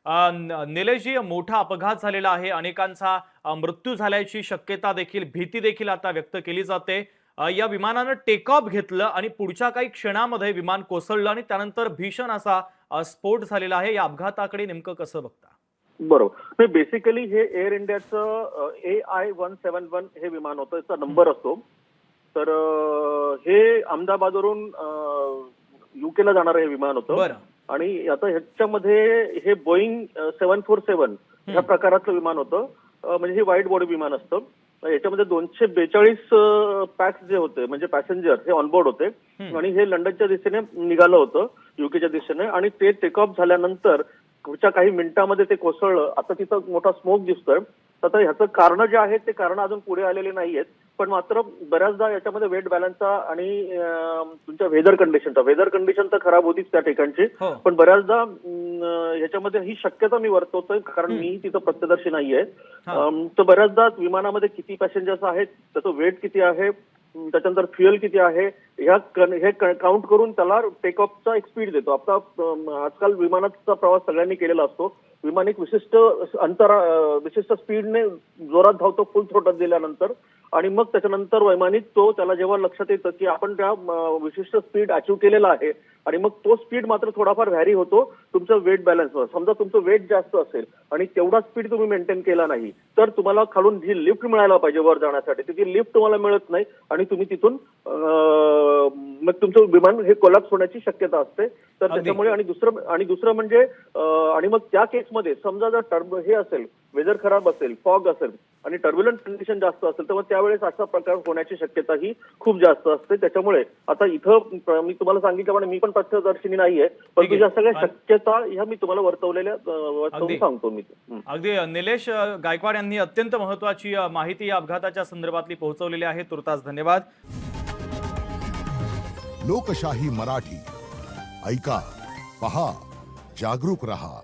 निलेशजी, मोठा अपघात झालेला आहे, अनेकांचा मृत्यू झाल्याची शक्यता देखील, भीती देखील आता व्यक्त केली जाते। या विमानानं टेक ऑफ घेतलं आणि पुढच्या काही क्षणामध्ये विमान कोसळलं आणि त्यानंतर भीषण असा स्फोट झालेला आहे। या अपघाताकडे नेमकं कसं बघता? बरोबर, बेसिकली हे एअर इंडियाचं AI-171 हे विमान होतं, याचा नंबर असतो। तर हे अहमदाबादवरून युकेला जाणारं हे विमान होतं आणि आता ह्याच्यामध्ये हे बोईंग 747 ह्या प्रकारातलं विमान होतं। म्हणजे हे वाईड बॉडी विमान असतं। याच्यामध्ये 242 पॅक्स जे होते, म्हणजे पॅसेंजर हे ऑनबोर्ड होते आणि हे लंडनच्या दिशेने निघालं होतं, युकेच्या दिशेने, आणि ते टेक ऑफ झाल्यानंतर पुढच्या काही मिनिटांमध्ये ते कोसळलं। आता तिथं मोठा स्मोक दिसतोय। आता ह्याचं कारण जे आहे ते कारण अजून पुढे आलेले नाहीयेत, पण मात्र बऱ्याचदा याच्यामध्ये वेट बॅलन्सचा आणि तुमच्या वेदर कंडिशन तर खराब होतीच त्या ठिकाणची, पण बऱ्याचदा ह्याच्यामध्ये ही शक्यता मी वर्तवतोय, कारण मी तिथं प्रत्यक्षदर्शी नाहीये। तर बऱ्याचदा विमानामध्ये किती पॅसेंजर्स आहेत, त्याचं वेट किती आहे, त्याच्यानंतर फ्युएल किती आहे, हे काउंट करून त्याला टेक ऑफचा एक स्पीड देतो। आता आजकाल विमानाचा प्रवास सगळ्यांनी केलेला असतो। विमान एक विशिष्ट स्पीडने जोरात धावतो फुल थ्रोटल दिल्यानंतर, आणि मग त्याच्यानंतर वैमानिक त्याला जेव्हा लक्षात येतं की आपण त्या विशिष्ट स्पीड अचीव्ह केलेला आहे, आणि मग तो स्पीड मात्र थोडाफार व्हॅरी होतो तुमचं वेट बॅलन्सवर। समजा तुमचं वेट जास्त असेल आणि तेवढा स्पीड तुम्ही मेंटेन केला नाही, तर तुम्हाला खालून जी लिफ्ट मिळायला पाहिजे वर जाण्यासाठी, ती लिफ्ट तुम्हाला मिळत नाही आणि तुम्ही तिथून मग तुमचं विमान हे कोलॅप्स होण्याची शक्यता असते। तर त्याच्यामुळे आणि दुसरं म्हणजे आणि मग त्या केसमध्ये समजा जर हे असेल, वेदर खराब असेल, फॉग असेल आणि टर्ब्युलंट कंडिशन जास्त असेल, तर मग त्यावेळेस असा प्रकार होण्याची शक्यता ही खूप जास्त असते। त्याच्यामुळे आता इथं मी तुम्हाला सांगितल्याप्रमाणे मी पण प्रत्यक्षदर्शिनी नाहीये, पण तुझ्या सगळ्या शक्यता ह्या मी तुम्हाला वर्तवून सांगतो मी। अगदी निलेश गायकवाड यांनी अत्यंत महत्त्वाची माहिती या अपघाताच्या संदर्भातली पोहोचवलेली आहे। तुर्तास धन्यवाद। लोकशाही मराठी ऐका, पहा, जागरूक रहा।